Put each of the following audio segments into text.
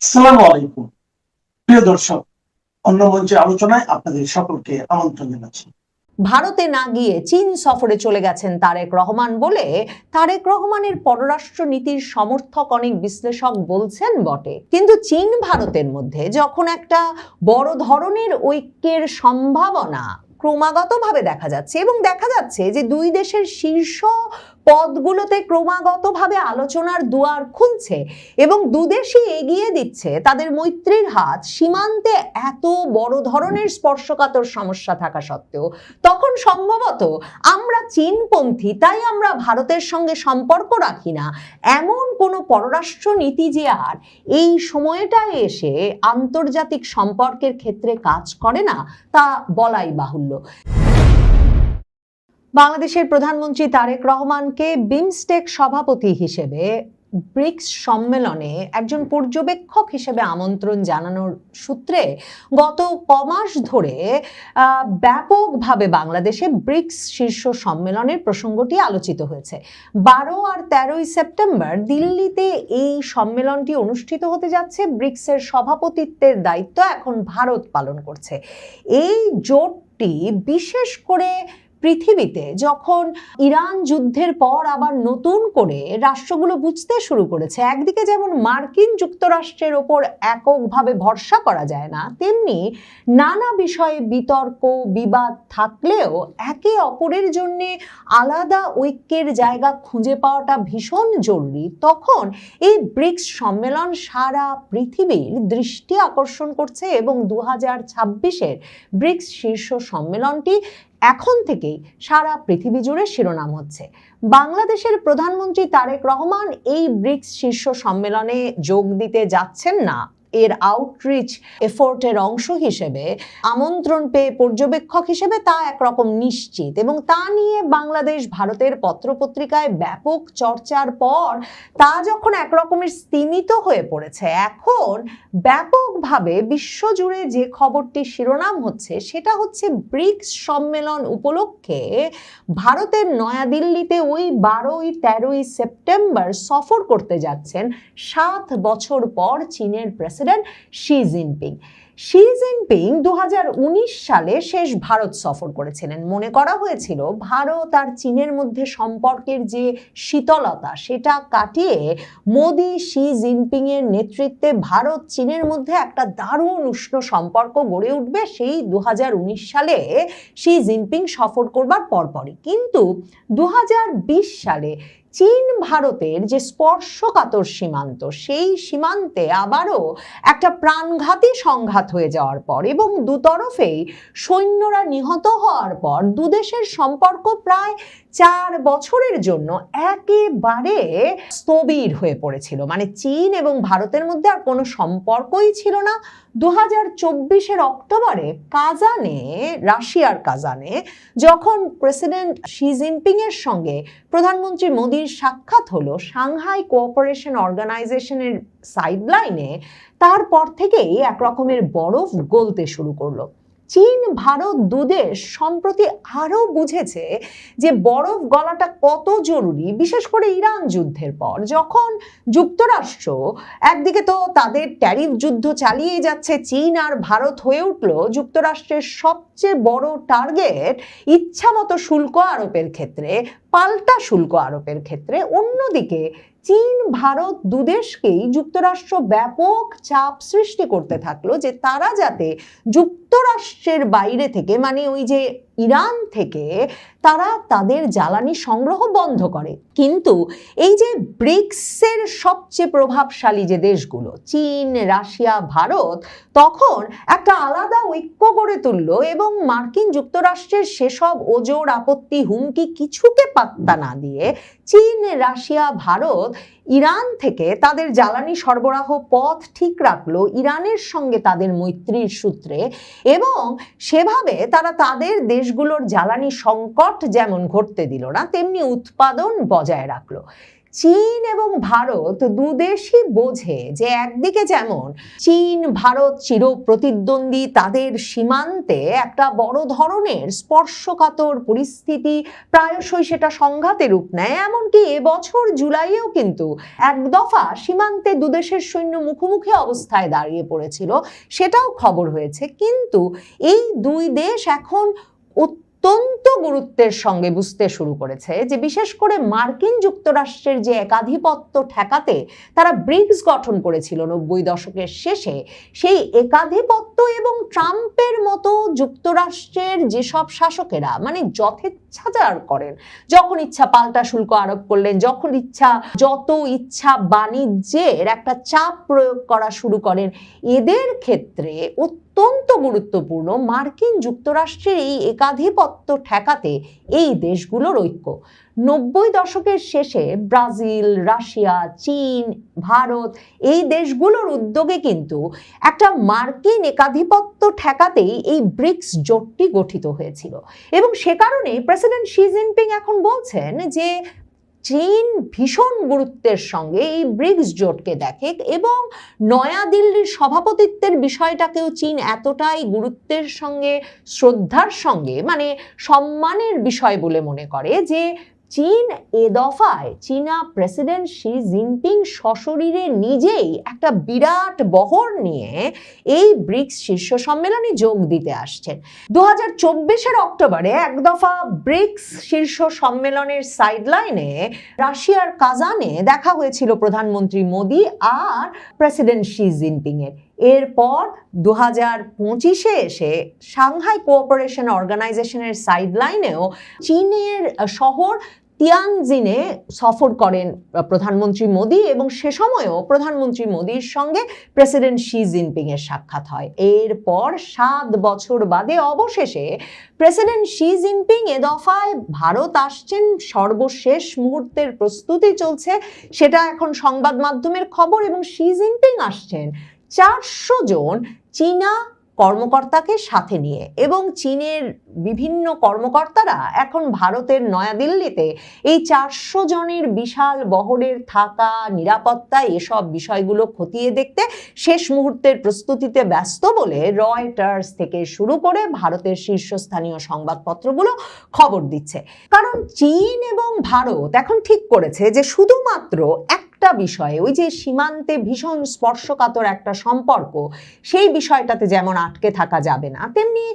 আসসালামু আলাইকুম প্রিয় দর্শক, অন্য মঞ্চে আলোচনায় আপনাদের সকলকে আমন্ত্রণ জানাচ্ছি। ভারতে না গিয়ে চীন সফরে চলে গেছেন তারেক রহমান বলে তারেক রহমানের পররাষ্ট্র নীতির সমর্থক অনেক বিশ্লেষক বলছেন বটে, কিন্তু চীন ভারতের মধ্যে যখন একটা বড় ধরনের ঐক্যের সম্ভাবনা ক্রমাগতভাবে দেখা যাচ্ছে এবং দেখা যাচ্ছে যে দুই দেশের শীর্ষ পদগুলোতে ক্রমাগতভাবে আলোচনার দুয়ার খুলছে এবং দুদেশই এগিয়ে দিচ্ছে তাদের মৈত্রীর হাত সীমান্তে, এত বড় ধরনের স্পর্শকাতর সমস্যা থাকা সত্ত্বেও তখন সম্ভবত আমরা চীনপন্থী, তাই আমরা ভারতের সঙ্গে সম্পর্ক রাখি না, এমন কোনো পররাষ্ট্র নীতি যে আর এই সময়টায় এসে আন্তর্জাতিক সম্পর্কের ক্ষেত্রে কাজ করে না তা বলাই বাহুল্য। বাংলাদেশের প্রধানমন্ত্রী তারেক রহমানকে বিমস্টেক সভাপতি হিসেবে ব্রিক্স সম্মেলনে একজন পর্যবেক্ষক হিসেবে আমন্ত্রণ জানানোর সূত্রে গত কমাস ধরে ব্যাপকভাবে বাংলাদেশে ব্রিক্স শীর্ষ সম্মেলনের প্রসঙ্গটি আলোচিত হয়েছে। 12 আর 13 সেপ্টেম্বর দিল্লিতে এই সম্মেলনটি অনুষ্ঠিত হতে যাচ্ছে। ব্রিক্সের সভাপতিত্বের দায়িত্ব এখন ভারত পালন করছে। এই জোটটি বিশেষ করে পৃথিবীতে যখন ইরান যুদ্ধের পর আবার নতুন করে রাষ্ট্রগুলো বুঝতে শুরু করেছে, একদিকে যেমন মার্কিন যুক্তরাষ্ট্রের ওপর এককভাবে ভরসা করা যায় না, তেমনি নানা বিষয়ে বিতর্ক বিবাদ থাকলেও একে অপরের জন্য আলাদা ঐক্যের জায়গা খুঁজে পাওয়াটা ভীষণ জরুরি। তখন এই ব্রিক্স সম্মেলন সারা পৃথিবীর দৃষ্টি আকর্ষণ করছে এবং 2026-এর ব্রিক্স শীর্ষ সম্মেলনটি এখন থেকেই সারা পৃথিবী জুড়ে শিরোনাম হচ্ছে। বাংলাদেশের প্রধানমন্ত্রী তারেক রহমান এই ব্রিক্স শীর্ষ সম্মেলনে যোগ দিতে যাচ্ছেন না, এর আউটরিচ এফোর্টের অংশ হিসেবে আমন্ত্রণ পেয়ে পর্যবেক্ষক হিসেবে তা একরকম নিশ্চিত, এবং তা নিয়ে বাংলাদেশ ভারতের পত্রপত্রিকায় ব্যাপক চর্চার পর তা যখন একরকমের স্তিমিত হয়ে পড়েছে, এখন ব্যাপকভাবে বিশ্বজুড়ে যে খবরটি শিরোনাম হচ্ছে সেটা হচ্ছে ব্রিক্স সম্মেলন উপলক্ষে ভারতের নয়াদিল্লিতে ওই 12-13 সেপ্টেম্বর সফর করতে যাচ্ছেন 7 বছর পর চীনের president Xi Jinping. Xi Jinping 2019 সালে শেষ ভারত সফর করেছিলেন। মনে করা হয়েছিল ভারত আর চীনের মধ্যে সম্পর্কের যে শীতলতা সেটা কাটিয়ে মোদি শি জিনপিং এর নেতৃত্বে ভারত চীনের মধ্যে একটা দারুণ উষ্ণ সম্পর্ক গড়ে উঠবে সেই 2019 সালে শি জিনপিং সফর করবার পরপরই। কিন্তু 2020 সালে চীন ভারতের যে স্পর্শকাতর সীমান্ত, সেই সীমান্তে আবারও একটা প্রাণঘাতী সংঘাত হয়ে যাওয়ার পর এবং দুতরফেই সৈন্যরা নিহত হওয়ার পর দুদেশের সম্পর্ক প্রায় 4 বছরের জন্য একেবারে স্থবির হয়ে পড়েছিল। মানে চীন এবং ভারতের মধ্যে আর কোনো সম্পর্কই ছিল না। 2024-এর অক্টোবরে কাজানে, রাশিয়ার কাজানে, যখন প্রেসিডেন্ট শি জিনপিং এর সঙ্গে প্রধানমন্ত্রী মোদির সাক্ষাৎ হলো সাংহাই কোঅপারেশন অর্গানাইজেশনের সাইডলাইনে, তারপর থেকেই একরকমের বরফ গলতে শুরু করলো। চীন ভারত দুদেশ সম্প্রতি আরো বুঝেছে যে বরফ গলাটা কত জরুরি, বিশেষ করে ইরান যুদ্ধের পর, যখন যুক্তরাষ্ট্র একদিকে তো তাদের ট্যারিফ যুদ্ধ চালিয়ে যাচ্ছে, চীন আর ভারত হয়ে উঠল যুক্তরাষ্ট্রের সবচেয়ে বড় টার্গেট ইচ্ছামতো শুল্ক আরোপের ক্ষেত্রে, পাল্টা শুল্ক আরোপের ক্ষেত্রে। অন্যদিকে চীন ভারত দুদেশকেই যুক্তরাষ্ট্র ব্যাপক চাপ সৃষ্টি করতে থাকলো যে তারা যাতে যুক্তরাষ্ট্রের বাইরে থেকে, মানে ওই যে ইরান থেকে, তারা তাদের জ্বালানি সংগ্রহ বন্ধ করে। কিন্তু এই যে ব্রিক্সের সবচেয়ে প্রভাবশালী যে দেশগুলো চীন, রাশিয়া, ভারত, তখন একটা আলাদা ঐক্য গড়ে তুললো এবং মার্কিন যুক্তরাষ্ট্রের সেসব ওজোর আপত্তি হুমকি কিছুকে পাত্তা না দিয়ে চীন, রাশিয়া, ভারত ইরান থেকে তাদের জ্বালানি সরবরাহ পথ ঠিক রাখলো ইরানের সঙ্গে তাদের মৈত্রীর সূত্রে, এবং সেভাবে তারা তাদের দেশগুলোর জ্বালানি সংকট যেমন ঘটতে দিল না, তেমনি উৎপাদন বজায় রাখলো। চীন এবং ভারত দুদেশই বোঝে যে একদিকে যেমন চীন ভারত চির প্রতিদ্বন্দ্বী, তাদের সীমান্তে একটা বড় ধরনের স্পর্শকাতর পরিস্থিতি, প্রায়শই সেটা সংঘাতে রূপ নেয়। এমনকি এবছর জুলাইয়েও কিন্তু এক দফা সীমান্তে দুদেশের সৈন্য মুখোমুখি অবস্থায় দাঁড়িয়ে পড়েছিল, সেটাও খবর হয়েছে। কিন্তু এই দুই দেশ এখন অত্যন্ত গুরুত্বের সঙ্গে বুঝতে শুরু করেছে যে বিশেষ করে মার্কিন যুক্তরাষ্ট্রের যে একাধিপত্য ঠেকাতে তারা ব্রিক্স গঠন করেছিল 90 দশকের শেষে, সেই একাধিপত্য এবং ট্রাম্পের মতো যুক্তরাষ্ট্রের যেসব শাসকেরা মানে যথেচ্ছাচার করেন, যখন ইচ্ছা পাল্টা শুল্ক আরোপ করলেন, যখন ইচ্ছা যত ইচ্ছা বাণিজ্যের একটা চাপ প্রয়োগ করা শুরু করেন, এদের ক্ষেত্রে অত্যন্ত গুরুত্বপূর্ণ মার্কিন যুক্তরাষ্ট্রের এই একাধিপত্য ঠেকাতে এই দেশগুলোর ঐক্য। 90 দশকের শেষে ব্রাজিল, রাশিয়া, চীন, ভারত এই দেশগুলোর উদ্যোগে কিন্তু একটা মার্কিন একাধিপত্য ঠেকাতেই এই ব্রিক্স জোটটি গঠিত হয়েছিল। এবং সে কারণে প্রেসিডেন্ট শি জিনপিং এখন বলছেন যে চীন ভীষণ গুরুত্বের সঙ্গে এই ব্রিক্স জোটকে দেখে এবং নয়াদিল্লির সভাপতিত্বের বিষয়টাকেও চীন এতটাই গুরুত্বের সঙ্গে, শ্রদ্ধার সঙ্গে, মানে সম্মানের বিষয় বলে মনে করে যে চীন এ দফায় চীনা প্রেসিডেন্ট শি জিনপিং সশরীরে নিজেই একটা বিরাট বহর নিয়ে এই ব্রিক্স শীর্ষ সম্মেলনে যোগ দিতে আসছেন। 2024-এর অক্টোবরে এক দফা ব্রিক্স শীর্ষ সম্মেলনের সাইডলাইনে রাশিয়ার কাজানে দেখা হয়েছিল প্রধানমন্ত্রী মোদি আর প্রেসিডেন্ট শি জিনপিং এর। এরপর 2025-এ এসে সাংহাই কোঅপারেশন অর্গানাইজেশনের সাইডলাইনেও চীনের শহর তিয়ানজিনে সফর করেন প্রধানমন্ত্রী মোদি এবং সে সময়ও প্রধানমন্ত্রী মোদির সঙ্গে প্রেসিডেন্ট শি জিনপিং এর সাক্ষাৎ হয়। এরপর 7 বছর বাদে অবশেষে প্রেসিডেন্ট শি জিনপিং এ দফায় ভারত আসছেন, সর্বশেষ মুহূর্তের প্রস্তুতি চলছে, সেটা এখন সংবাদ মাধ্যমের খবর। এবং শি জিনপিং আসছেন 400 জন চীনা কর্মকর্তাকে সাথে নিয়ে, এবং চীনের বিভিন্ন কর্মকর্তারা এখন ভারতের নয়াদিল্লিতে এই 400 জনের বিশাল বহরের থাকা, নিরাপত্তা, এসব বিষয়গুলো খতিয়ে দেখতে শেষ মুহূর্তের প্রস্তুতিতে ব্যস্ত বলে রয়টার্স থেকে শুরু করে ভারতের শীর্ষস্থানীয় সংবাদপত্রগুলো খবর দিচ্ছে। কারণ চীন এবং ভারত এখন ঠিক করেছে যে শুধুমাত্র একটা বিষয়ে, ওই যে সীমান্তে ভীষণ স্পর্শকাতর একটা সম্পর্ক, সেই বিষয়টাতে যেমন আটকে থাকা যাবে না, তেমনি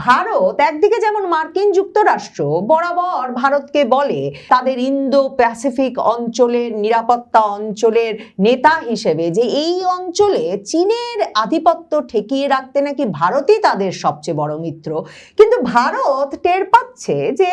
ভারত একদিকে যেমন মার্কিন যুক্তরাষ্ট্র বরাবর ভারতকে বলে তাদের ইন্দো প্যাসিফিক অঞ্চলের নিরাপত্তা অঞ্চলের নেতা হিসেবে যে এই অঞ্চলে চীনের আধিপত্য ঠেকিয়ে রাখতে নাকি ভারতই তাদের সবচেয়ে বড় মিত্র, কিন্তু ভারত টের পাচ্ছে যে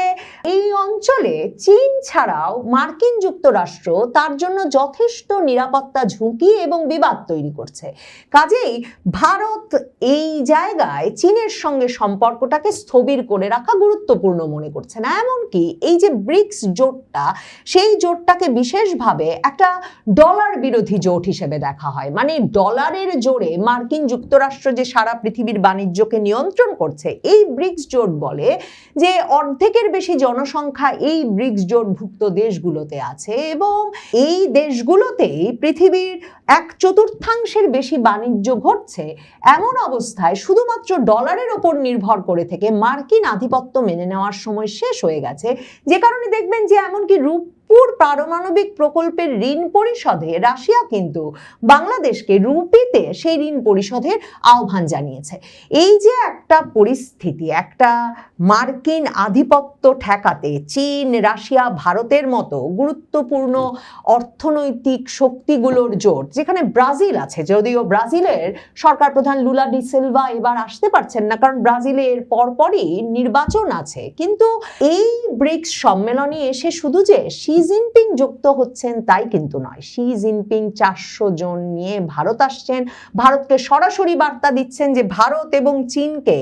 এই অঞ্চলে চীন ছাড়াও মার্কিন যুক্তরাষ্ট্র তার জন্য যথেষ্ট নিরাপত্তা ঝুঁকি এবং বিবাদ তৈরি করছে। কাজেই ভারত এই জায়গায় চীনের সঙ্গে সম্পর্কটাকে স্থবির করে রাখা গুরুত্বপূর্ণ মনে করছে না। এমনকি এই যে ব্রিক্স জোটটা, সেই জোটটাকে বিশেষভাবে একটা ডলার বিরোধী জোট হিসেবে দেখা হয়। মানে ডলারের জোরে মার্কিন যুক্তরাষ্ট্র যে সারা পৃথিবীর বাণিজ্যকে নিয়ন্ত্রণ করছে, এই ব্রিক্স জোট বলে যে অর্ধেকের বেশি জনসংখ্যা এই ব্রিক্স জোটভুক্ত দেশগুলোতে আছে এবং এই দেশগুলোতেই পৃথিবীর 1/4 বেশি বাণিজ্য ঘটছে। এমন অবস্থায় শুধুমাত্র ডলারের ওপর নির্ভর করে থেকে মার্কিন আধিপত্য মেনে নেওয়ার সময় শেষ হয়ে গেছে, যে কারণে দেখবেন যে এমনকি রূপপুর পারমাণবিক প্রকল্পের ঋণ পরিশোধে রাশিয়া কিন্তু বাংলাদেশকে রুপিতে সেই ঋণ পরিশোধের আহ্বান জানিয়েছে। এই যে একটা পরিস্থিতি, একটা মার্কিন আধিপত্য ঠেকাতে চীন, রাশিয়া, ভারতের মতো গুরুত্বপূর্ণ অর্থনৈতিক শক্তিগুলোর জোট, যেখানে ব্রাজিল আছে, যদিও ব্রাজিলের সরকার প্রধান লুলা ডি সিলভা এবার আসতে পারছেন না কারণ ব্রাজিলের পরপরই নির্বাচন আছে, কিন্তু এই ব্রিক্স সম্মেলনে এসে শুধু যে শি জিনপিং যুক্ত হচ্ছেন তাই কিন্তু নয়। শি জিনপিং 400 জন নিয়ে ভারত আসছেন, ভারতকে সরাসরি বার্তা দিচ্ছেন যে ভারত এবং চীনকে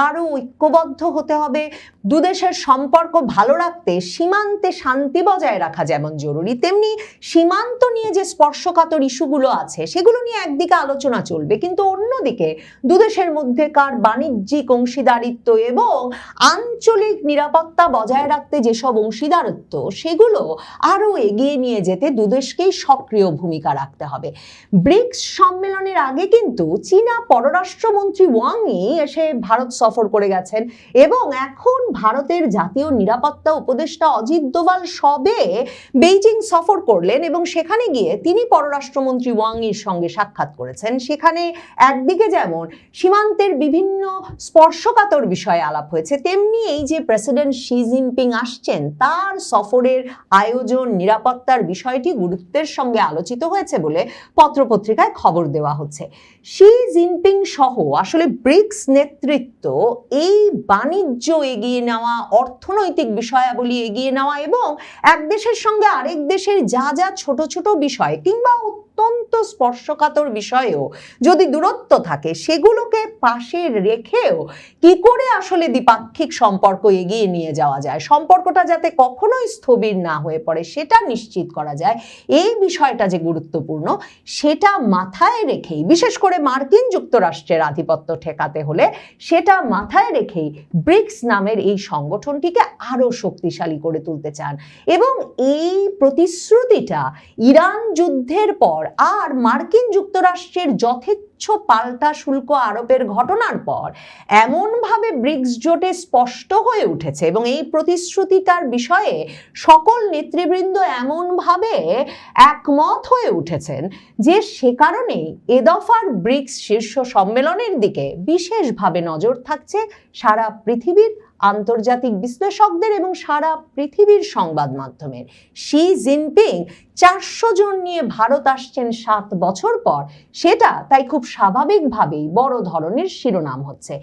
আরো ঐক্যবদ্ধ হতে হবে, দুদেশের সম্পর্ক ভালো রাখতে সীমান্তে শান্তি বজায় রাখা যেমন জরুরি, তেমনি সীমান্ত নিয়ে যে স্পর্শকাতর ইস্যুগুলো আছে সেগুলো নিয়ে একদিকে আলোচনা চলবে, কিন্তু অন্যদিকে দুদেশের মধ্যেকার বাণিজ্যিক অংশীদারিত্ব এবং আঞ্চলিক নিরাপত্তা বজায় রাখতে যেসব অংশীদারত্ব সেগুলো আরো এগিয়ে নিয়ে যেতে দুদেশকেই সক্রিয় ভূমিকা রাখতে হবে। ব্রিক্স সম্মেলনের আগে কিন্তু চীনা পররাষ্ট্রমন্ত্রী ওয়াং ই এসে ভারত সফর করে গেছেন এবং এখন ভারতের জাতীয় নিরাপত্তা উপদেষ্টা অজিত দোভাল সবে বেইজিং সফর করলেন এবং সেখানে গিয়ে তিনি পররাষ্ট্রমন্ত্রী ওয়াং এর সঙ্গে সাক্ষাৎ করেছেন। সেখানে একদিকে যেমন সীমান্তের বিভিন্ন স্পর্শকাতর বিষয়ে আলাপ হয়েছে, তেমনি এই যে প্রেসিডেন্ট শি জিনপিং আসছেন তার সফরের আয়োজন, নিরাপত্তার বিষয়টি গুরুত্বের সঙ্গে আলোচিত হয়েছে বলে পত্রপত্রিকায় খবর দেওয়া হচ্ছে। শি জিনপিং সহ আসলে ব্রিক্স নেতৃত্ব এই বাণিজ্য এগিয়ে নেওয়া, অর্থনৈতিক বিষয়াবলী এগিয়ে নেওয়া এবং এক দেশের সঙ্গে আরেক দেশের যা যা ছোট ছোট বিষয় কিংবা অত্যন্ত স্পর্শকাতর বিষয়েও যদি দূরত্ব থাকে সেগুলোকে পাশে রেখেও কি করে আসলে দ্বিপাক্ষিক সম্পর্ক এগিয়ে নিয়ে যাওয়া যায়, সম্পর্কটা যাতে কখনোই স্থবির না হয়ে পড়ে সেটা নিশ্চিত করা যায়, এই বিষয়টা যে গুরুত্বপূর্ণ সেটা মাথায় রেখেই, বিশেষ করে মার্কিন যুক্তরাষ্ট্রের আধিপত্য ঠেকাতে হলে সেটা মাথায় রেখেই ব্রিক্স নামের এই সংগঠনটিকে আরো শক্তিশালী করে তুলতে চান। এবং এই প্রতিশ্রুতিটা ইরান যুদ্ধের পর আর মার্কিন যুক্তরাষ্ট্রের যথেচ্ছ পাল্টা শুল্ক আরোপের ঘটনার পর এমনভাবে ব্রিক্স জোটে স্পষ্ট হয়ে উঠেছে এবং এই প্রতিশ্রুতিটার বিষয়ে সকল নেতৃবৃন্দ এমনভাবে একমত হয়ে উঠেছেন যে সে কারণেই এ দফার ব্রিক্স শীর্ষ সম্মেলনের দিকে বিশেষভাবে নজর থাকছে সারা পৃথিবীর আন্তর্জাতিক বিশ্লেষকদের এবং সারা পৃথিবীর সংবাদ মাধ্যমের। শি জিনপিং 400 জন নিয়ে ভারত আসছেন 7 বছর পর, সেটা তাই খুব স্বাভাবিকভাবেই বড় ধরনের শিরোনাম হচ্ছে।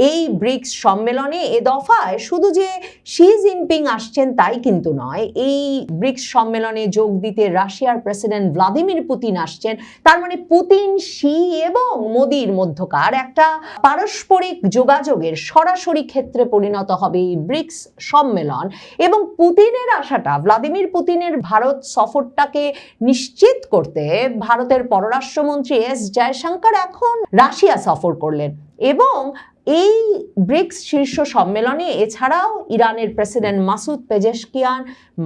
এই ব্রিক্স সম্মেলনে এ দফায় শুধু যে শি জিনপিং আসছেন তাই কিন্তু নয়, এই ব্রিক্স সম্মেলনে যোগ দিতে রাশিয়ার প্রেসিডেন্ট ভ্লাদিমির পুতিন আসছেন। তার মানে পুতিন, শি এবং মোদির মধ্যকার একটা পারস্পরিক যোগাযোগের সরাসরি ক্ষেত্রে পরিণত হবে এই ব্রিক্স সম্মেলন। এবং পুতিনের আসাটা, ভ্লাদিমির পুতিনের ভারত সফরটাকে নিশ্চিত করতে ভারতের পররাষ্ট্রমন্ত্রী এস জয়শঙ্কর এখন রাশিয়া সফর করলেন এবং এই ব্রিক্স শীর্ষ সম্মেলনে এছাড়াও ইরানের প্রেসিডেন্ট মাসুদ পেজেশকিয়ান,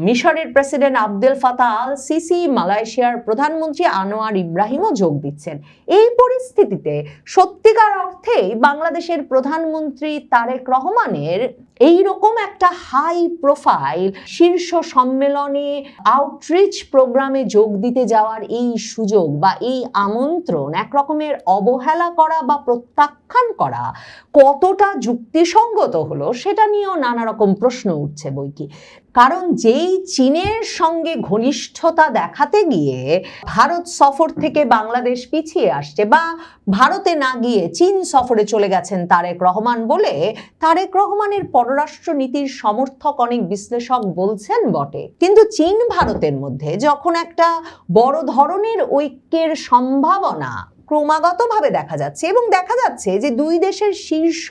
মিশরের president Abdel Fattah al Sisi, মালয়েশিয়ার প্রধানমন্ত্রী আনোয়ার ইব্রাহিমও যোগ দিচ্ছেন। এই পরিস্থিতিতে সত্যিকার অর্থেই বাংলাদেশের প্রধানমন্ত্রী তারেক রহমানের এই রকম একটা হাই প্রোফাইল শীর্ষ সম্মেলনে আউটরিচ প্রোগ্রামে যোগ দিতে যাওয়ার এই সুযোগ বা এই আমন্ত্রণ এক রকমের অবহেলা করা বা প্রত্যাখ্যান করা কতটা যুক্তিসঙ্গত হলো সেটা নিয়েও নানা রকম প্রশ্ন উঠছে বইকি। কারণ যেই চীনের সঙ্গে ঘনিষ্ঠতা দেখাতে গিয়ে ভারত সফর থেকে বাংলাদেশ পিছিয়ে আসছে বা ভারতে না গিয়ে চীন সফরে চলে গেছেন তারেক রহমান বলে তারেক রহমানের পররাষ্ট্র নীতির সমর্থক অনেক বিশ্লেষক বলছেন বটে, কিন্তু চীন ভারতের মধ্যে যখন একটা বড় ধরনের ঐক্যের সম্ভাবনা ক্রমাগতভাবে দেখা যাচ্ছে এবং দেখা যাচ্ছে যে দুই দেশের শীর্ষ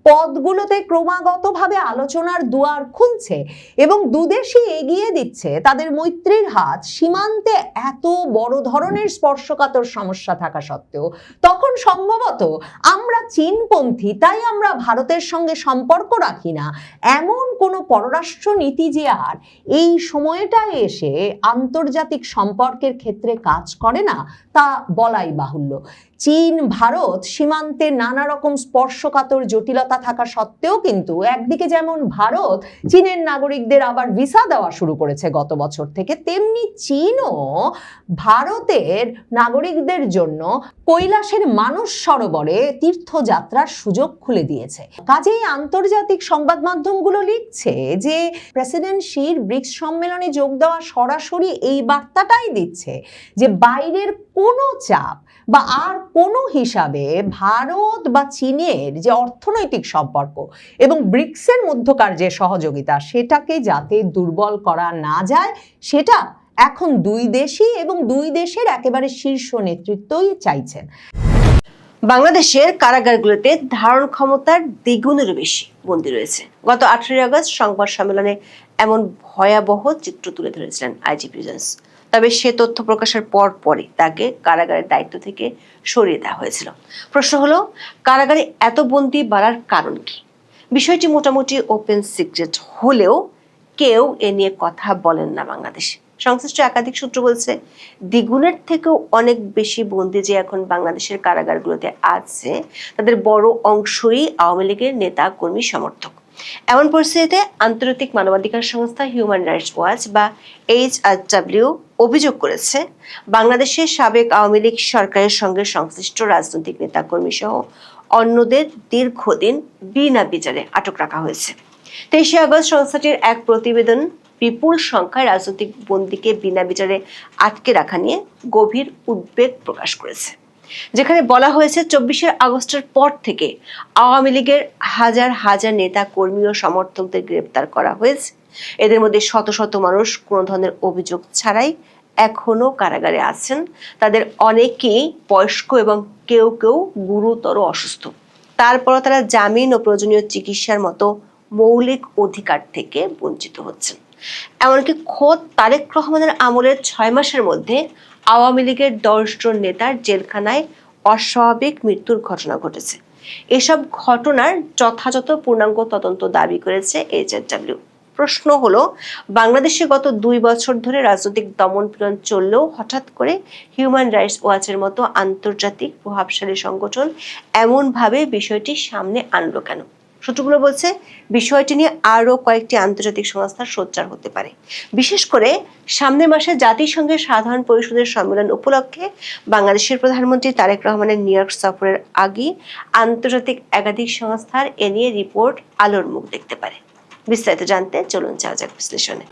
পদগুলোতে ক্রমাগতভাবে আলোচনার দুয়ার খুলছে এবং দুদেশই এগিয়ে দিচ্ছে তাদের মৈত্রীর হাত, সীমান্তে এত বড় ধরনের স্পর্শকাতর সমস্যা থাকা সত্ত্বেও তখন সম্ভবত আমরা চীনপন্থী, তাই আমরা ভারতের সঙ্গে সম্পর্ক রাখি না, এমন কোনো পররাষ্ট্র নীতি যে আর এই সময়টায় এসে আন্তর্জাতিক সম্পর্কের ক্ষেত্রে কাজ করে না তা বলাই বাহুল্য। চীন ভারত সীমান্তে নানা রকম স্পর্শকাতর জটিলতা থাকা সত্ত্বেও কিন্তু একদিকে যেমন ভারত চীনের নাগরিকদের আবার ভিসা দেওয়া শুরু করেছে গত বছর থেকে, তেমনি চীনও ভারতের নাগরিকদের জন্য কৈলাসের মানস সরোবরে তীর্থযাত্রার সুযোগ খুলে দিয়েছে। কাজেই আন্তর্জাতিক সংবাদ মাধ্যমগুলো লিখছে যে প্রেসিডেন্ট শির ব্রিক্স সম্মেলনে যোগ দেওয়া সরাসরি এই বার্তাটাই দিচ্ছে যে বাইরের কোনো চাপ বা আর কোনো হিসাবে ভারত বা চীনের যে অর্থনৈতিক সম্পর্ক এবং ব্রিক্সের মধ্যকার যে সহযোগিতা সেটাকে যাতে দুর্বল করা না যায় সেটা এখন দুই দেশই এবং দুই দেশের একেবারে শীর্ষ নেতৃত্বই চাইছেন। বাংলাদেশের কারাগারগুলোতে ধারণ ক্ষমতার দ্বিগুণেরও বেশি বন্দী রয়েছে। গত 18 আগস্ট সংবাদ সম্মেলনে এমন ভয়াবহ চিত্র তুলে ধরেছিলেন আইজি প্রিজেন্স। তবে সে তথ্য প্রকাশের পরই তাকে কারাগারের দায়িত্ব থেকে সরিয়ে দেওয়া হয়েছিল। প্রশ্ন হলো, কারাগারে এত বন্দী বাড়ার কারণ কি? বিষয়টি মোটামুটি ওপেন সিক্রেট হলেও কেউ এ নিয়ে কথা বলেন না বাংলাদেশে। সংশ্লিষ্ট একাধিক সূত্র বলছে, দ্বিগুণের থেকেও অনেক বেশি বন্দী যে এখন বাংলাদেশের কারাগারগুলোতে আছে, তাদের বড় অংশই আওয়ামী লীগের নেতা কর্মী সমর্থক। এমন পরিস্থিতিতে আন্তর্জাতিক মানবাধিকার সংস্থা হিউম্যান রাইটস ওয়াচ বা HRW অভিযোগ করেছে, বাংলাদেশের সাবেক আওয়ামী লীগ সরকারের সঙ্গে সংশ্লিষ্ট রাজনৈতিক নেতাকর্মী সহ অন্যদের দীর্ঘদিন বিনা বিচারে আটক রাখা হয়েছে। 23 আগস্ট সংস্থাটির এক প্রতিবেদন বিপুল সংখ্যায় রাজনৈতিক বন্দীকে বিনা বিচারে আটকে রাখা নিয়ে গভীর উদ্বেগ প্রকাশ করেছে, যেখানে বলা হয়েছে 24 আগস্টের পর থেকে আওয়ামী লীগের হাজার হাজার নেতা কর্মী ও সমর্থকদের গ্রেপ্তার করা হয়েছে। এদের মধ্যে শত শত মানুষ কোনো ধরনের অভিযোগ ছাড়াই এখনো কারাগারে আছেন। তাদের অনেকেই বয়স্ক এবং কেউ কেউ গুরুতর অসুস্থ। তারপরও তারা জামিন ও প্রয়োজনীয় চিকিৎসার মতো মৌলিক অধিকার থেকে বঞ্চিত হচ্ছেন। এমনকি খোদ তারেক রহমানের আমলের 6 মাসের মধ্যে আওয়ামী লীগের 10 জন নেতার জেলখানায় অস্বাভাবিক মৃত্যুর ঘটনা ঘটেছে। এসব ঘটনার যথাযথ পূর্ণাঙ্গ তদন্ত দাবি করেছে HRW। প্রশ্ন হলো, বাংলাদেশে গত 2 বছর ধরে রাজনৈতিক দমনপীড়ন চললেও হঠাৎ করে হিউম্যান রাইটস ওয়াচের মতো আন্তর্জাতিক প্রভাবশালী সংগঠন এমনভাবে বিষয়টি সামনে আনলো কেন? সূত্রগুলো বলছে, বিষয়টি নিয়ে আরও কয়েকটি আন্তর্জাতিক সংস্থার সোচ্চার হতে পারে। বিশেষ করে সামনের মাসে জাতিসংঘের সাধারণ পরিষদের সম্মেলন উপলক্ষে বাংলাদেশের প্রধানমন্ত্রী তারেক রহমানের নিউ ইয়র্ক সফরের আগে আন্তর্জাতিক একাধিক সংস্থার এ নিয়ে রিপোর্ট আলোর মুখ দেখতে পারে। বিস্তারিত জানতে চলুন যাওয়া যাক বিশ্লেষণে।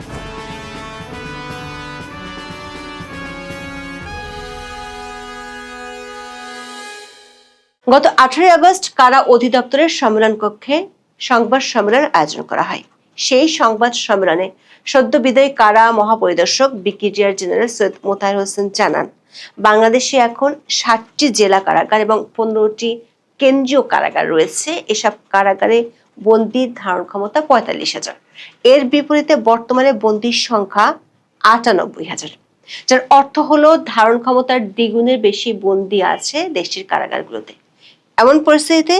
গত 18 আগস্ট কারা অধিদপ্তরের সম্মেলন কক্ষে সংবাদ সম্মেলনের আয়োজন করা হয়। সেই সংবাদ সম্মেলনে সদ্য বিদায়ী কারা মহাপরিদর্শক ব্রিগেডিয়ার জেনারেল সৈয়দ মোতাহার হোসেন জানান, বাংলাদেশে এখন 60টি জেলা কারাগার এবং 15টি কেন্দ্রীয় কারাগার রয়েছে। এসব কারাগারে বন্দীর ধারণ ক্ষমতা 45,000। এর বিপরীতে বর্তমানে বন্দীর সংখ্যা 98,000, যার অর্থ হলো ধারণ ক্ষমতার দ্বিগুণের বেশি বন্দী আছে দেশটির কারাগারগুলোতে। এমন পরিস্থিতিতে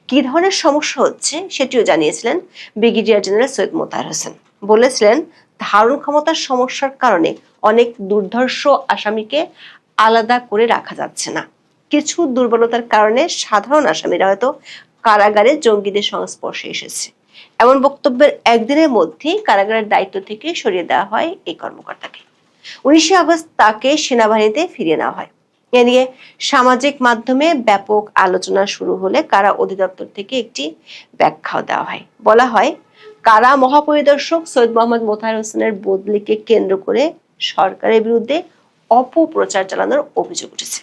কি ধরনের সমস্যা হচ্ছে সেটিও জানিয়েছিলেন ব্রিগেডিয়ার জেনারেল সৈয়দ মোতাহার হোসেন। বলেছিলেন, ধারণ ক্ষমতার সমস্যার কারণে অনেক দুর্ধর্ষ আসামিকে আলাদা করে রাখা যাচ্ছে না। কিছু দুর্বলতার কারণে সাধারণ আসামিরা হয়তো কারাগারে জঙ্গিদের সংস্পর্শে এসেছে। এমন বক্তব্যের একদিনের মধ্যেই কারাগারের দায়িত্ব থেকে সরিয়ে দেওয়া হয় এই কর্মকর্তাকে। 19 আগস্ট তাকে সেনাবাহিনীতে ফিরিয়ে নেওয়া হয়। এ নিয়ে সামাজিক মাধ্যমে ব্যাপক আলোচনা শুরু হলে কারা অধিদপ্তর থেকে একটি ব্যাখ্যাও দেওয়া হয়। বলা হয়, কারা মহাপরিদর্শক সৈয়দ মোহাম্মদ মোতাহার হোসেনের বদলিকে কেন্দ্র করে সরকারের বিরুদ্ধে অপপ্রচার চালানোর অভিযোগ উঠেছে।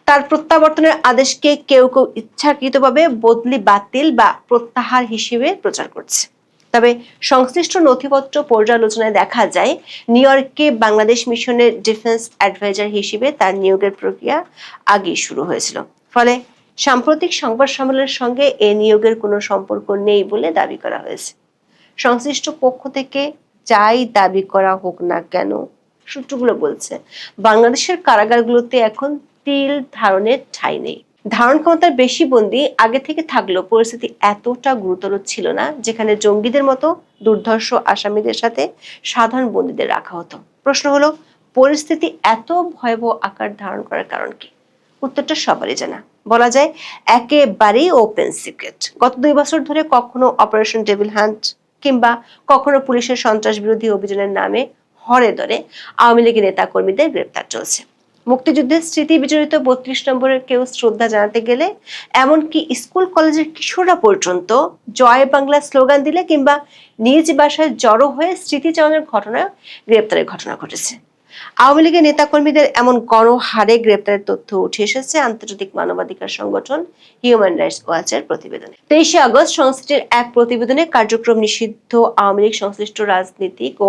তার প্রত্যাবর্তনের আদেশকে কেউ কেউ ইচ্ছাকৃতভাবে বদলি বাতিল বা প্রত্যাহার হিসেবে প্রচার করছে। তবে সংশ্লিষ্ট নথিপত্র পর্যালোচনায় দেখা যায়, নিউ ইয়র্কে বাংলাদেশ মিশনের ডিফেন্স অ্যাডভাইজার হিসেবে তার নিয়োগের প্রক্রিয়া আগেই শুরু হয়েছিল। ফলে সাম্প্রতিক সংবাদ সম্মেলনের সঙ্গে এ নিয়োগের কোনো সম্পর্ক নেই বলে দাবি করা হয়েছে। সংশ্লিষ্ট পক্ষ থেকে যাই দাবি করা হোক না কেন, সূত্রগুলো বলছে, বাংলাদেশের কারাগারগুলোতে এখন তিল ধারণের ঠাঁই নেই। ধারণ ক্ষমতার বেশি বন্দী আগে থেকে থাকলেও পরিস্থিতি এতটা গুরুতর ছিল না, যেখানে জঙ্গিদের মতো দুর্ধর্ষ আসামিদের সাথে সাধারণ বন্দীদের রাখা হতো। প্রশ্ন হলো, পরিস্থিতি এত ভয়াবহ আকার ধারণ করার কারণ কি? উত্তরটা সবারই জানা। বলা যায়, একেবারেই ওপেন সিক্রেট। গত 2 বছর ধরে কখনো অপারেশন ডেভিল হান্ট কিংবা কখনো পুলিশের সন্ত্রাস বিরোধী অভিযানের নামে হরে ধরে আওয়ামী লীগের নেতা কর্মীদের গ্রেপ্তার চলছে। মুক্তিযুদ্ধের স্মৃতি বিজড়িত 32 নম্বরের কেউ শ্রদ্ধা জানাতে গেলে, এমনকি স্কুল কলেজের কিশোররা পর্যন্ত জয় বাংলা স্লোগান দিলে কিংবা নিজ বাসায় জড়ো হয়ে স্মৃতিচারণের গ্রেপ্তারের ঘটনা ঘটেছে। আওয়ামী লীগের নেতাকর্মীদের এমন গণহারে গ্রেপ্তারের তথ্য উঠে এসেছে আন্তর্জাতিক মানবাধিকার সংগঠন হিউম্যান রাইটস ওয়াচের প্রতিবেদনে। 23 আগস্ট সংস্থাটির এক প্রতিবেদনে কার্যক্রম নিষিদ্ধ আওয়ামী লীগ সংশ্লিষ্ট রাজনীতিক ও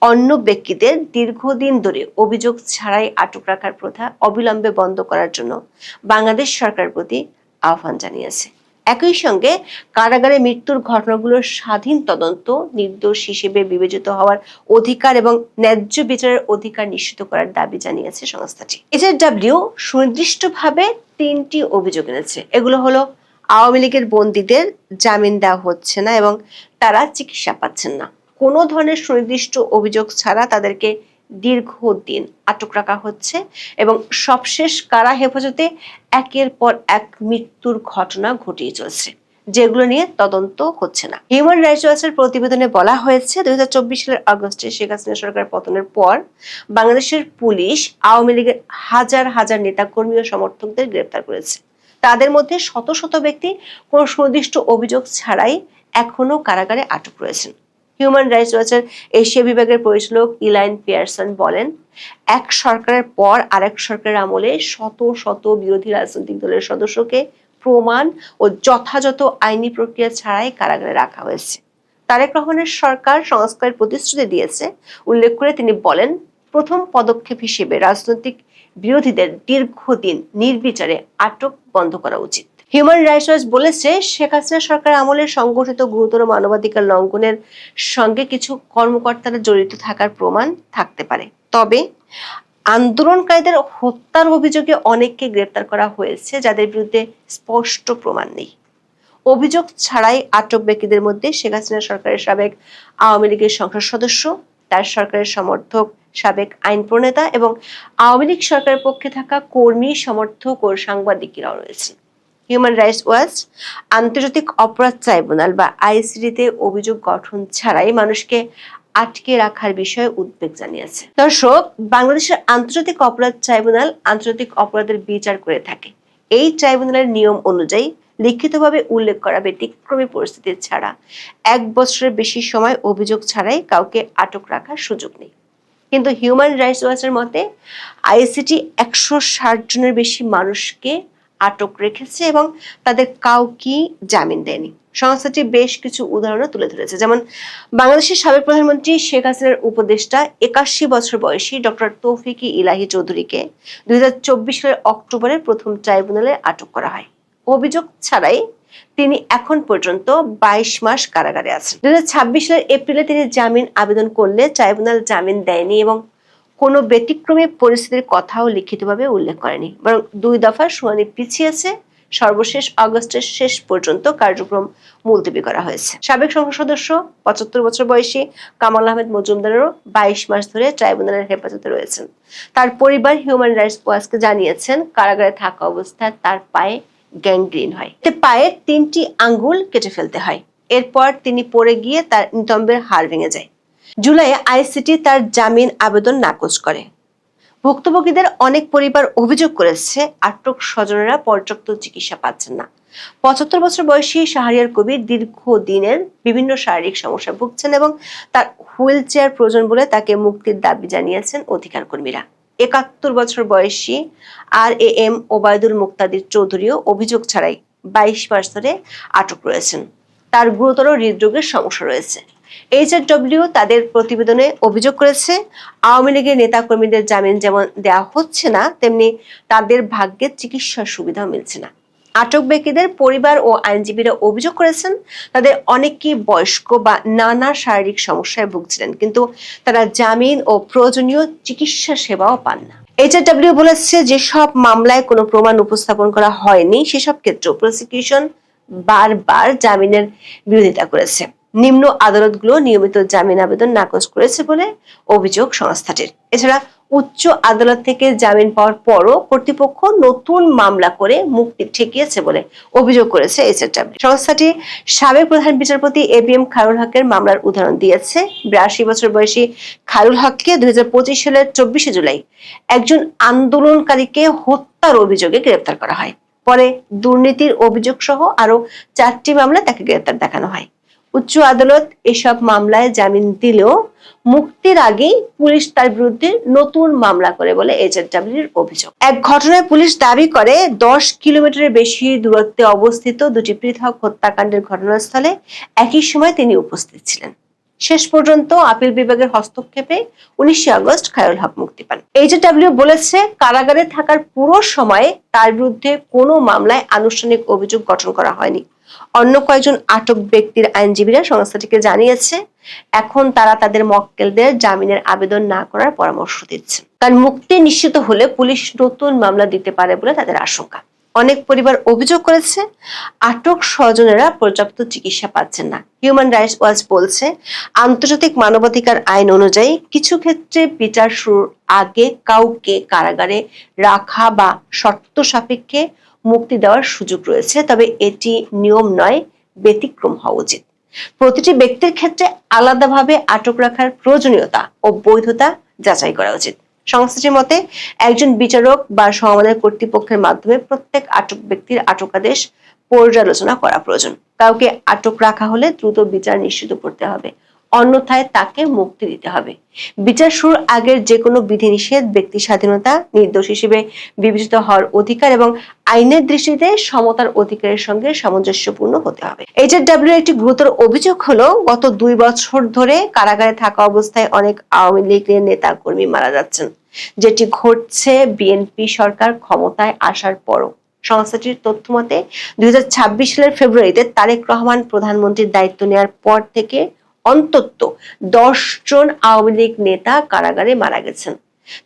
অন্য ব্যক্তিদের দীর্ঘদিন ধরে অভিযোগ ছাড়াই আটক রাখার প্রথা অবিলম্বে বন্ধ করার জন্য বাংলাদেশ সরকারের প্রতি আহ্বান জানিয়েছে। একই সঙ্গে কারাগারে মৃত্যুর ঘটনাগুলোর স্বাধীন তদন্ত, নির্দোষ হিসেবে বিবেচিত হওয়ার অধিকার এবং ন্যায্য বিচারের অধিকার নিশ্চিত করার দাবি জানিয়েছে সংস্থাটি। এইচআরডব্লিউ সুনির্দিষ্টভাবে 3টি অভিযোগ এনেছে। এগুলো হলো আওয়ামী লীগের বন্দীদের জামিন দেওয়া হচ্ছে না এবং তারা চিকিৎসা পাচ্ছেন না। কোনো ধরনের সুনির্দিষ্ট অভিযোগ ছাড়া তাদেরকে দীর্ঘদিন আটক রাখা হচ্ছে এবং সবশেষ কারা হেফাজতে একের পর এক মৃত্যুর ঘটনা ঘটিয়ে চলছে, যেগুলো নিয়ে তদন্ত হচ্ছে না। হিউম্যান রাইটস ওয়াচের প্রতিবেদনে বলা হয়েছে 2024 সালের আগস্টে শেখ হাসিনা সরকার পতনের পর বাংলাদেশের পুলিশ আওয়ামী লীগের হাজার হাজার নেতাকর্মী ও সমর্থকদের গ্রেপ্তার করেছে। তাদের মধ্যে শত শত ব্যক্তি কোনো সুনির্দিষ্ট অভিযোগ ছাড়াই এখনো কারাগারে আটক রয়েছেন। হিউম্যান রাইটস ওয়াচের এশিয়া বিভাগের পরিচালক ইলাইন পিয়ারসন বলেন, এক সরকারের পর আরেক সরকারের আমলে শত শত বিরোধী রাজনৈতিক দলের সদস্যকে প্রমাণ ও যথাযথ আইনি প্রক্রিয়া ছাড়াই কারাগারে রাখা হয়েছে। তারেক রহমানের সরকার সংস্কারের প্রতিশ্রুতি দিয়েছে উল্লেখ করে তিনি বলেন, প্রথম পদক্ষেপ হিসেবে রাজনৈতিক বিরোধীদের দীর্ঘদিন নির্বিচারে আটক বন্ধ করা উচিত। হিউম্যান রাইটস ওয়াচ বলেছে, শেখ হাসিনা সরকার আমলে সংগঠিত গুরুতর মানবাধিকার লঙ্ঘনের সঙ্গে কিছু কর্মকর্তারা জড়িত থাকার প্রমাণ থাকতে পারে, তবে আন্দোলনকারীদের হত্যার অভিযোগে অনেককে গ্রেপ্তার করা হয়েছে যাদের বিরুদ্ধে স্পষ্ট প্রমাণ নেই। অভিযোগ ছাড়াই আটক ব্যক্তিদের মধ্যে শেখ হাসিনা সরকারের সাবেক আওয়ামী লীগের সংসদ সদস্য, তার সরকারের সমর্থক, সাবেক আইন প্রণেতা এবং আওয়ামী লীগ সরকারের পক্ষে থাকা কর্মী, সমর্থক ও সাংবাদিকেরাও রয়েছেন। হিউম্যান রাইটস ওয়াচ আন্তর্জাতিক অপরাধ ট্রাইব্যুনাল বা আইসিটিতে অভিযোগ গঠন ছাড়াই মানুষকে আটকে রাখার বিষয়ে উদ্বেগ জানিয়েছে। দর্শক, বাংলাদেশের আন্তর্জাতিক অপরাধ ট্রাইব্যুনাল আন্তর্জাতিক অপরাধের বিচার করে থাকে। এই ট্রাইব্যুনালের নিয়ম অনুযায়ী লিখিতভাবে উল্লেখ করা ব্যতিক্রমী পরিস্থিতি ছাড়া 1 বছরের বেশি সময় অভিযোগ ছাড়াই কাউকে আটক রাখার সুযোগ নেই। কিন্তু হিউম্যান রাইটস ওয়াচের মতে আইসিটি 160 জনের বেশি মানুষকে আটক রেখেছে এবং তাদের কাউকে জামিন দেয়নি। সংস্থাটি বেশ কিছু উদাহরণ তুলে ধরেছে, যেমন বাংলাদেশের সাবেক প্রধানমন্ত্রী শেখ হাসিনার উপদেষ্টা 81 বছর বয়সী ডক্টর তৌফিক-ই ইলাহি চৌধুরীকে 2024 সালের অক্টোবরে প্রথম ট্রাইব্যুনালে আটক করা হয়। অভিযোগ ছাড়াই তিনি এখন পর্যন্ত 22 মাস কারাগারে আছেন। 2026 সালের এপ্রিলে তিনি জামিন আবেদন করলে ট্রাইব্যুনাল জামিন দেয়নি এবং কোনো ব্যতিক্রমী পরিস্থিতির কথাও লিখিতভাবে উল্লেখ করেনি, বরং 2 দফার শুনানি পিছিয়েছে। সর্বশেষ আগস্টের শেষ পর্যন্ত কার্যক্রম মুলতবি করা হয়েছে। সাবেক সংসদ সদস্য 75 বছর বয়সী কামাল আহমেদ মজুমদারেরও 22 মাস ধরে ট্রাইব্যুনালের হেফাজতে রয়েছেন। তার পরিবার হিউম্যান রাইটস ওয়াচকে জানিয়েছেন, কারাগারে থাকা অবস্থায় তার পায়ে গ্যাংগ্রিন হয়, পায়ের 3টি আঙ্গুল কেটে ফেলতে হয়। এরপর তিনি পড়ে গিয়ে তার নিতম্বের হাড় ভেঙে যায়। জুলাইয়ে আইসিটি তার জামিন আবেদন নাকচ করে। ভুক্তভোগীদের অনেক পরিবার অভিযোগ করেছে আটক স্বজনেরা পর্যাপ্ত চিকিৎসা পাচ্ছেন না। 75 বছর বয়সী শাহরিয়ার কবির দীর্ঘদিনের বিভিন্ন শারীরিক সমস্যা ভুগছেন এবং তার হুইল চেয়ার প্রয়োজন বলে তাকে মুক্তির দাবি জানিয়েছেন অধিকার কর্মীরা। 71 বছর বয়সী RAM ওবায়দুল মুক্তাদির চৌধুরীও অভিযোগ ছাড়াই 22 মাস ধরে আটক রয়েছেন। তার গুরুতর হৃদরোগের সমস্যা রয়েছে। এইচআরডব্লিউ তাদের প্রতিবেদনে অভিযোগ করেছে, আওয়ামী লীগের নেতাকর্মীদের জামিন যেমন দেওয়া হচ্ছে না, তেমনি তাদের ভাগ্যে চিকিৎসার সুবিধাও মিলছে না। আটক ব্যক্তিদের পরিবার ও আইনজীবীরা অভিযোগ করেছেন, তাদের অনেকেই বয়স্ক বা নানা শারীরিক সমস্যায় ভুগছিলেন, কিন্তু তারা জামিন ও প্রয়োজনীয় চিকিৎসা সেবাও পান না। এইচআরডব্লিউ বলেছে, যেসব মামলায় কোনো প্রমাণ উপস্থাপন করা হয়নি সেসব ক্ষেত্রেও প্রসিকিউশন বারবার জামিনের বিরোধিতা করেছে। নিম্ন আদালতগুলো নিয়মিত জামিন আবেদন নাকচ করেছে বলে অভিযোগ সংস্থাটির। এছাড়া উচ্চ আদালত থেকে জামিন পাওয়ার পরও কর্তৃপক্ষ নতুন মামলা করে মুক্তি ঠেকিয়েছে বলে অভিযোগ করেছে এইচআরডব্লিউ। সংস্থাটি সাবেক প্রধান বিচারপতি ABM খায়রুল হকের মামলার উদাহরণ দিয়েছে। 82 বছর বয়সী খায়রুল হককে 2025 সালের 24 জুলাই একজন আন্দোলনকারীকে হত্যার অভিযোগে গ্রেপ্তার করা হয়। পরে দুর্নীতির অভিযোগ সহ আরো 4টি মামলা তাকে গ্রেপ্তার দেখানো হয়। উচ্চ আদালত এসব মামলায় জামিন দিলেও মুক্তির আগেই পুলিশ তার বিরুদ্ধে নতুন মামলা করে বলে এইচআরডব্লিউর অভিযোগ। এক ঘটনায় পুলিশ দাবি করে 10 কিলোমিটারের বেশি দূরত্বে অবস্থিত 2টি পৃথক হত্যাকাণ্ডের ঘটনাস্থলে একই সময় তিনি উপস্থিত ছিলেন। শেষ পর্যন্ত আপিল বিভাগের হস্তক্ষেপে 19 আগস্ট খায়রুল হক মুক্তি পান। এইচএডব্লিউ বলেছে, কারাগারে থাকার পুরো সময়ে তার বিরুদ্ধে কোনো মামলায় আনুষ্ঠানিক অভিযোগ গঠন করা হয়নি। অন্য কয়েকজন আটক ব্যক্তির আইনজীবীরা সংস্থাটিকে জানিয়েছে, এখন তারা তাদের মক্কেলদের জামিনের আবেদন না করার পরামর্শ দিচ্ছে, কারণ মুক্তি নিশ্চিত হলে পুলিশ নতুন মামলা দিতে পারে বলে তাদের আশঙ্কা। অনেক পরিবার অভিযোগ করেছে, আটক স্বজনেরা পর্যাপ্ত চিকিৎসা পাচ্ছেন না। হিউম্যান রাইটস ওয়াচ বলছে, আন্তর্জাতিক মানবাধিকার আইন অনুযায়ী কিছু ক্ষেত্রে বিচার শুরুর আগে কাউকে কারাগারে রাখা বা শর্ত সাপেক্ষে মুক্তি দেওয়ার সুযোগ রয়েছে, তবে এটি নিয়ম নয়, ব্যতিক্রম হওয়া উচিত। প্রতিটি ব্যক্তির ক্ষেত্রে আলাদাভাবে আটক রাখার প্রয়োজনীয়তা ও বৈধতা যাচাই করা উচিত। সংস্থাটির মতে, একজন বিচারক বা সমমানের কর্তৃপক্ষের মাধ্যমে প্রত্যেক আটক ব্যক্তির আটকাদেশ পর্যালোচনা করা প্রয়োজন। কাউকে আটক রাখা হলে দ্রুত বিচার নিশ্চিত করতে হবে, অন্যথায় তাকে মুক্তি দিতে হবে। বিচার শুরুর আগের যে কোনো বিধিনিষেধ ব্যক্তি স্বাধীনতা, নির্দোষ হিসেবে বিবেচিত হওয়ার অধিকার এবং আইনের দৃষ্টিতে সমতার অধিকারের সঙ্গে সামঞ্জস্যপূর্ণ হতে হবে। এইচএডব্লিউ একটি গুরুতর অভিযোগ হলো, গত 2 বছর ধরে কারাগারে থাকা অবস্থায় অনেক আওয়ামী লীগের নেতা কর্মী মারা যাচ্ছেন, যেটি ঘটছে বিএনপি সরকার ক্ষমতায় আসার পরও। সংস্থাটির তথ্য মতে 2026 সালের ফেব্রুয়ারিতে তারেক রহমান প্রধানমন্ত্রীর দায়িত্ব নেওয়ার পর থেকে অন্তত 10 জন আওয়ামী লীগ নেতা কারাগারে মারা গেছেন।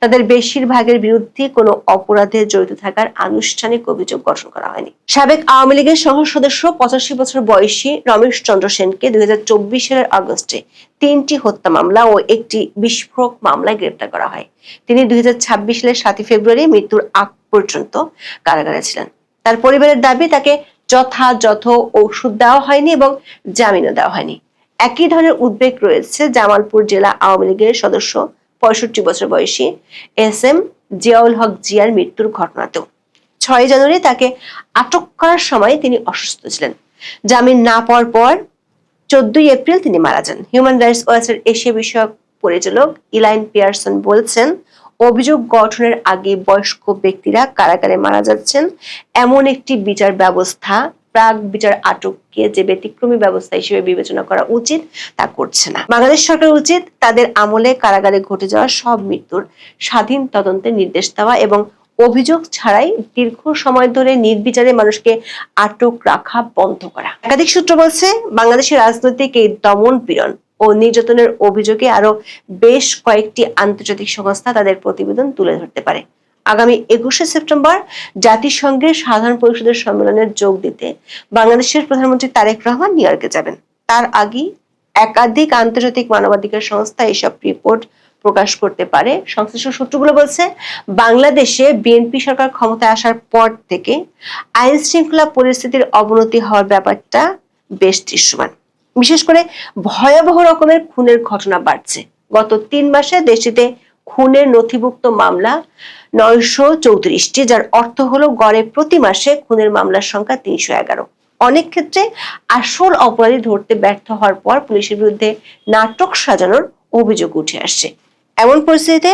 তাদের বেশিরভাগের বিরুদ্ধে কোনো অপরাধে জড়িত থাকার আনুষ্ঠানিক অভিযোগ গঠন করা হয়নি। সাবেক আওয়ামী লীগের সংসদ সদস্য 85 বছর বয়সী রমেশ চন্দ্র সেনকে 2024 সালের আগস্টে 3টি হত্যা মামলা ও একটি বিস্ফোরক মামলায় গ্রেপ্তার করা হয়। তিনি 2026 সালের 7 ফেব্রুয়ারি মৃত্যুর আগ পর্যন্ত কারাগারে ছিলেন। তার পরিবারের দাবি, তাকে যথাযথ ঔষধ দেওয়া হয়নি এবং জামিনও দেওয়া হয়নি। একই ধরনের উদ্বেগ রয়েছে জামালপুর জেলা আওয়ামী লীগের সদস্য 65 বছর বয়সী SM জিয়াউল হক জিয়ার মৃত্যুর ঘটনাতেও। 6 জানুয়ারি তাকে আটক করার সময় তিনি অসুস্থ ছিলেন। জামিন না পাওয়ার পর 14 এপ্রিল তিনি মারা যান। হিউম্যান রাইটস ওয়াচের এশিয়া বিষয়ক পরিচালক ইলাইন পিয়ারসন বলছেন, অভিযোগ গঠনের আগে বয়স্ক ব্যক্তিরা কারাগারে মারা যাচ্ছেন, এমন একটি বিচার ব্যবস্থা প্রাক বিচার আটককে যে ব্যতিক্রমী ব্যবস্থা হিসেবে বিবেচনা করা উচিত তা করছে না। বাংলাদেশ সরকার উচিত তাদের আমলে কারাগারে ঘটে যাওয়া সব মৃত্যুর স্বাধীন তদন্তের নির্দেশ দেওয়া এবং অভিযোগ ছাড়াই দীর্ঘ সময় ধরে নির্বিচারে মানুষকে আটক রাখা বন্ধ করা। একাধিক সূত্র বলছে, বাংলাদেশের রাজনৈতিক এই দমন পীড়ন ও নির্যাতনের অভিযোগে আরো বেশ কয়েকটি আন্তর্জাতিক সংস্থা তাদের প্রতিবেদন তুলে ধরতে পারে। আগামী 21শে সেপ্টেম্বর জাতিসংঘের সাধারণ পরিষদের সম্মেলনে যোগ দিতে বাংলাদেশের প্রধানমন্ত্রী তারেক রহমান নিউ ইয়র্কে যাবেন। তার আগে একাধিক আন্তর্জাতিক মানবাধিকার সংস্থা এসব রিপোর্ট প্রকাশ করতে পারে। সংশ্লিষ্ট সূত্রগুলো বলছে, বাংলাদেশে বিএনপি সরকার ক্ষমতায় আসার পর থেকে আইন শৃঙ্খলা পরিস্থিতির অবনতি হওয়ার ব্যাপারটা বেশ দৃশ্যমান। বিশেষ করে ভয়াবহ রকমের খুনের ঘটনা বাড়ছে। গত 3 মাসে দেশটিতে খুনের নথিভুক্ত মামলা 934টি, যার অর্থ হলো গড়ে প্রতি মাসে খুনের মামলার সংখ্যা 311। অনেক ক্ষেত্রে আসল অপরাধী ধরতে ব্যর্থ হওয়ার পর পুলিশের বিরুদ্ধে নাটক সাজানোর অভিযোগ উঠে আসছে। এমন পরিস্থিতিতে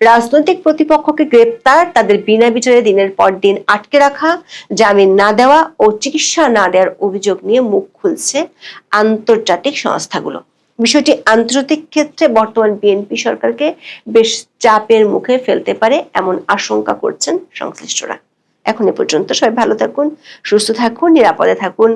রাজনৈতিক প্রতিপক্ষকে গ্রেপ্তার, তাদের বিনা বিচারে দিনের পর দিন আটকে রাখা, জামিন না দেওয়া ও চিকিৎসা না দেওয়ার অভিযোগ নিয়ে মুখ খুলছে আন্তর্জাতিক সংস্থাগুলো। বিষয়টি আন্তর্জাতিক ক্ষেত্রে বর্তমান বিএনপি সরকারকে বেশ চাপের মুখে ফেলতে পারে এমন আশঙ্কা করছেন সংশ্লিষ্টরা। এখন এ পর্যন্ত। সবাই ভালো থাকুন, সুস্থ থাকুন, নিরাপদে থাকুন।